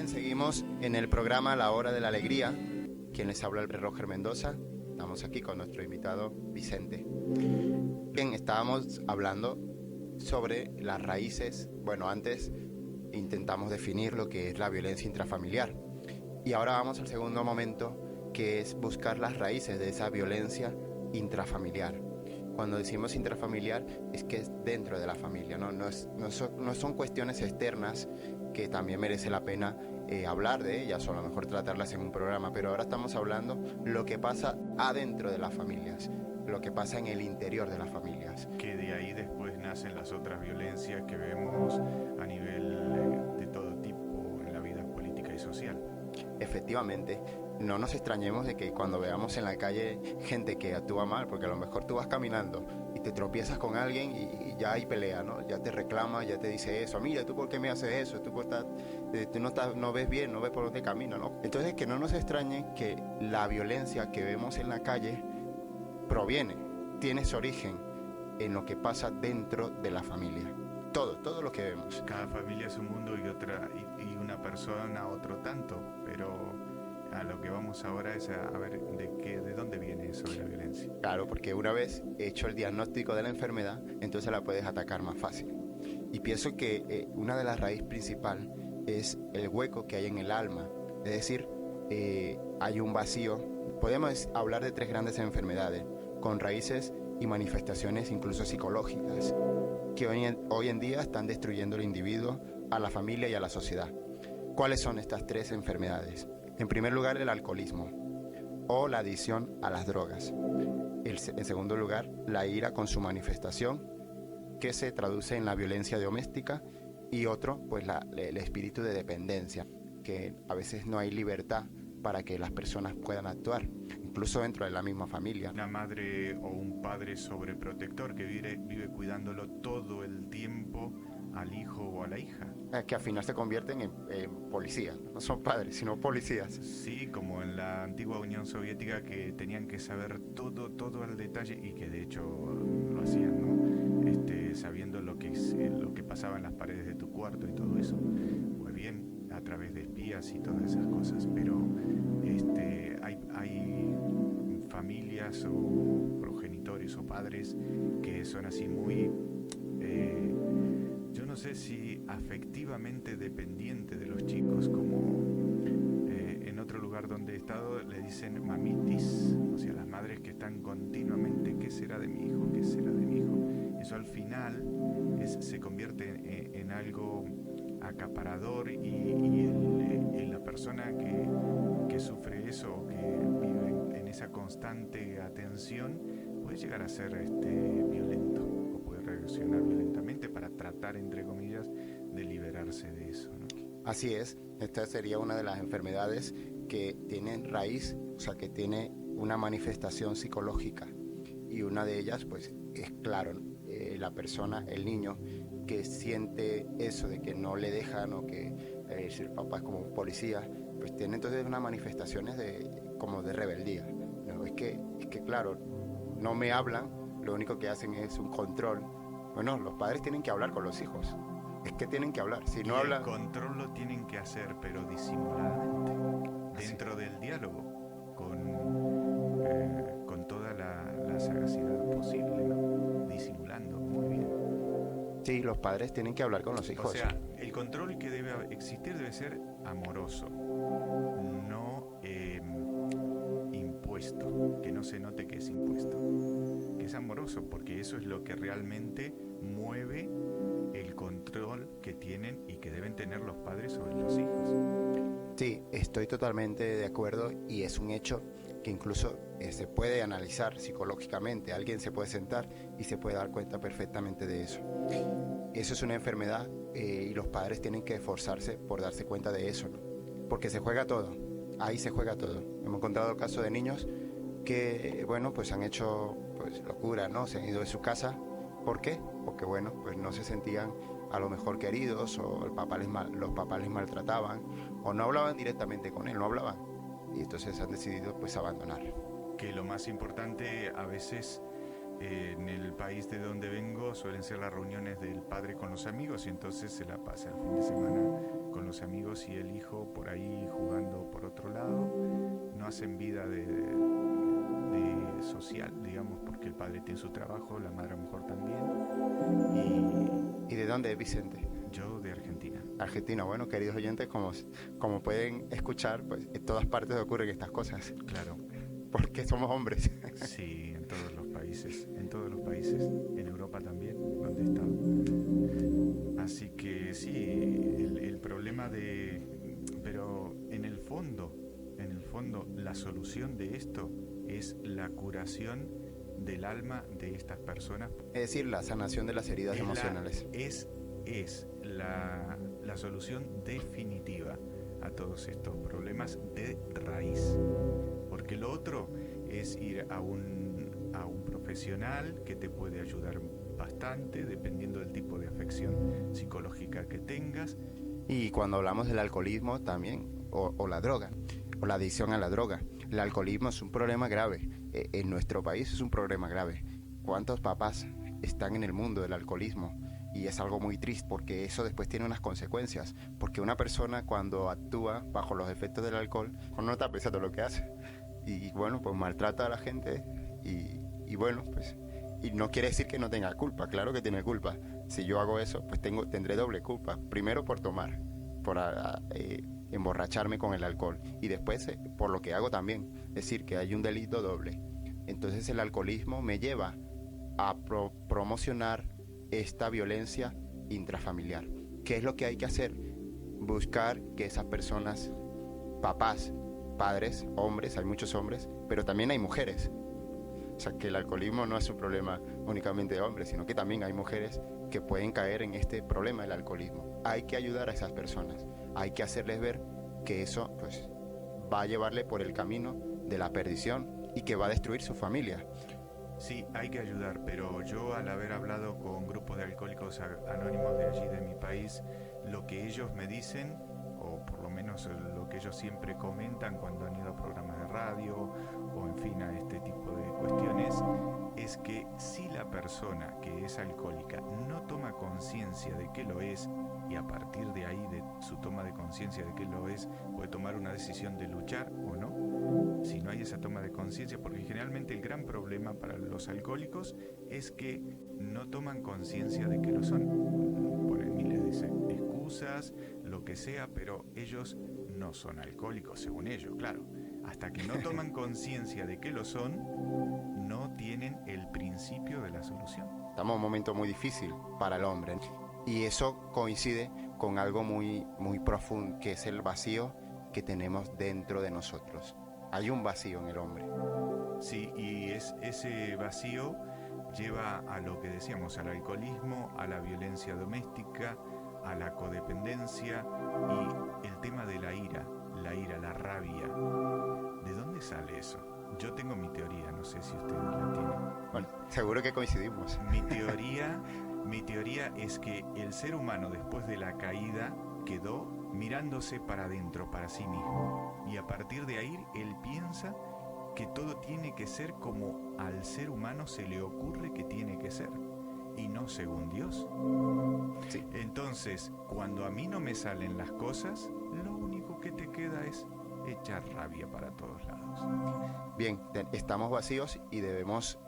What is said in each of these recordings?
Bien, seguimos en el programa La Hora de la Alegría. Quien les habla, el Roger Mendoza. Estamos aquí con nuestro invitado Vicente. Bien, estábamos hablando sobre las raíces. Bueno, antes intentamos definir lo que es la violencia intrafamiliar. Y ahora vamos al segundo momento, que es buscar las raíces de esa violencia intrafamiliar. Cuando decimos intrafamiliar es que es dentro de la familia, ¿no? No son cuestiones externas, que también merece la pena hablar de ellas o a lo mejor tratarlas en un programa, pero ahora estamos hablando lo que pasa adentro de las familias, lo que pasa en el interior de las familias. Que de ahí después nacen las otras violencias que vemos a nivel de todo tipo en la vida política y social. Efectivamente, no nos extrañemos de que cuando veamos en la calle gente que actúa mal, porque a lo mejor tú vas caminando y te tropiezas con alguien y ya hay pelea, ¿no? Ya te reclama, ya te dice eso, mira, ¿tú por qué me haces eso? Tú no ves bien, no ves por dónde camino, ¿no? Entonces, que no nos extrañe que la violencia que vemos en la calle tiene su origen en lo que pasa dentro de la familia. Todo lo que vemos. Cada familia es un mundo y una persona otro tanto, pero a lo que vamos ahora es a ver de dónde viene eso de la violencia. Claro, porque una vez hecho el diagnóstico de la enfermedad, entonces la puedes atacar más fácil. Y pienso que una de las raíces principales es el hueco que hay en el alma. Es decir, hay un vacío. Podemos hablar de 3 grandes enfermedades, con raíces y manifestaciones incluso psicológicas, que hoy en día están destruyendo al individuo, a la familia y a la sociedad. ¿Cuáles son estas 3 enfermedades? En primer lugar, el alcoholismo o la adicción a las drogas. En segundo lugar, la ira con su manifestación, que se traduce en la violencia doméstica, y otro, pues el espíritu de dependencia, que a veces no hay libertad para que las personas puedan actuar, incluso dentro de la misma familia. Una madre o un padre sobreprotector que vive cuidándolo todo el tiempo al hijo o a la hija. Que al final se convierten en policías, no son padres, sino policías. Sí, como en la antigua Unión Soviética, que tenían que saber todo al detalle y que de hecho lo hacían, ¿no? Sabiendo lo que pasaba en las paredes de tu cuarto y todo eso. Pues bien, a través de espías y todas esas cosas, pero hay familias o progenitores o padres que son así muy... yo no sé si afectivamente dependiente de los chicos, como en otro lugar donde he estado le dicen mamitis, o sea, las madres que están continuamente, ¿qué será de mi hijo? ¿Qué será de mi hijo? Eso al final se convierte en algo acaparador y la persona que sufre eso, que vive en esa constante atención, puede llegar a ser violento o puede reaccionar violentamente para tratar, entre comillas, de liberarse de eso, ¿no? Así es, esta sería una de las enfermedades que tienen raíz, o sea, que tiene una manifestación psicológica, y una de ellas, pues, es claro, la persona, el niño, que siente eso de que no le dejan o que si el papá es como un policía, pues tiene entonces unas manifestaciones como de rebeldía. No, es que claro, no me hablan, lo único que hacen es un control. Bueno, los padres tienen que hablar con los hijos. Es que tienen que hablar. Si no hablan... El control lo tienen que hacer, pero disimuladamente, dentro del diálogo, con toda la sagacidad posible, ¿no? Disimulando muy bien. Sí, los padres tienen que hablar con los hijos. O sea, el control que debe existir debe ser amoroso, no impuesto, que no se note que es impuesto, que es amoroso, porque eso es lo que realmente mueve el control que tienen y que deben tener los padres sobre los hijos. Sí, estoy totalmente de acuerdo, y es un hecho que incluso se puede analizar psicológicamente. Alguien se puede sentar y se puede dar cuenta perfectamente de eso. Eso es una enfermedad, y los padres tienen que esforzarse por darse cuenta de eso, ¿no? Porque se juega todo, ahí se juega todo. Hemos encontrado casos de niños que, bueno, pues han hecho pues locura, ¿no? Se han ido de su casa. ¿Por qué? Porque, bueno, pues no se sentían a lo mejor queridos, o los papás les maltrataban, o no hablaban directamente con él, no hablaban. Y entonces han decidido pues abandonar. Que lo más importante a veces en el país de donde vengo domingo suelen ser las reuniones del padre con los amigos, y entonces se la pasa el fin de semana con los amigos y el hijo por ahí jugando por otro lado. No hacen vida de social, digamos, porque el padre tiene su trabajo, la madre a lo mejor también. ¿Y de dónde es Vicente? Yo de Argentina. Argentina. Bueno, queridos oyentes, como pueden escuchar, pues en todas partes ocurren estas cosas. Claro. Porque somos hombres. Sí, en todos los países, en Europa también, donde he estado. Así que sí, el problema pero en el fondo, la solución de esto es la curación del alma de estas personas. Es decir, la sanación de las heridas emocionales. Es la solución definitiva a todos estos problemas de raíz. Porque lo otro es ir a un profesional que te puede ayudar bastante, dependiendo del tipo de afección psicológica que tengas. Y cuando hablamos del alcoholismo también, o la droga, o la adicción a la droga, el alcoholismo es un problema grave. En nuestro país es un problema grave. ¿Cuántos papás están en el mundo del alcoholismo? Y es algo muy triste porque eso después tiene unas consecuencias. Porque una persona cuando actúa bajo los efectos del alcohol, no está pensando lo que hace. Y bueno, pues maltrata a la gente y bueno, pues... Y no quiere decir que no tenga culpa, claro que tiene culpa. Si yo hago eso, pues tendré doble culpa. Primero por tomar, por emborracharme con el alcohol. Y después por lo que hago también. Es decir, que hay un delito doble. Entonces el alcoholismo me lleva a promocionar esta violencia intrafamiliar. ¿Qué es lo que hay que hacer? Buscar que esas personas, papás, padres, hombres, hay muchos hombres, pero también hay mujeres. O sea, que el alcoholismo no es un problema únicamente de hombres, sino que también hay mujeres que pueden caer en este problema del alcoholismo. Hay que ayudar a esas personas. Hay que hacerles ver que eso pues, va a llevarle por el camino de la perdición y que va a destruir su familia. Sí, hay que ayudar, pero yo al haber hablado con grupos de alcohólicos anónimos de allí, de mi país, lo que ellos me dicen, o por lo menos lo que ellos siempre comentan cuando han ido a programas de radio o en fin a este tipo de cuestiones, es que si la persona que es alcohólica no toma conciencia de que lo es, y a partir de ahí, de su toma de conciencia de que lo es, puede tomar una decisión de luchar o no. Si no hay esa toma de conciencia, porque generalmente el gran problema para los alcohólicos es que no toman conciencia de que lo son. Ponen miles de excusas, lo que sea, pero ellos no son alcohólicos, según ellos, claro. Hasta que no toman conciencia de que lo son, no tienen el principio de la solución. Estamos en un momento muy difícil para el hombre. Y eso coincide con algo muy, muy profundo, que es el vacío que tenemos dentro de nosotros. Hay un vacío en el hombre. Sí, y ese vacío lleva a lo que decíamos, al alcoholismo, a la violencia doméstica, a la codependencia y el tema de la ira, la rabia. ¿De dónde sale eso? Yo tengo mi teoría, no sé si ustedes la tienen. Bueno, seguro que coincidimos. Mi teoría es que el ser humano después de la caída quedó mirándose para adentro, para sí mismo. Y a partir de ahí él piensa que todo tiene que ser como al ser humano se le ocurre que tiene que ser, y no según Dios. Sí. Entonces, cuando a mí no me salen las cosas, lo único que te queda es echar rabia para todos lados. Bien, estamos vacíos y debemos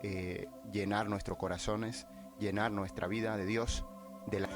llenar nuestros corazones, llenar nuestra vida de Dios, de la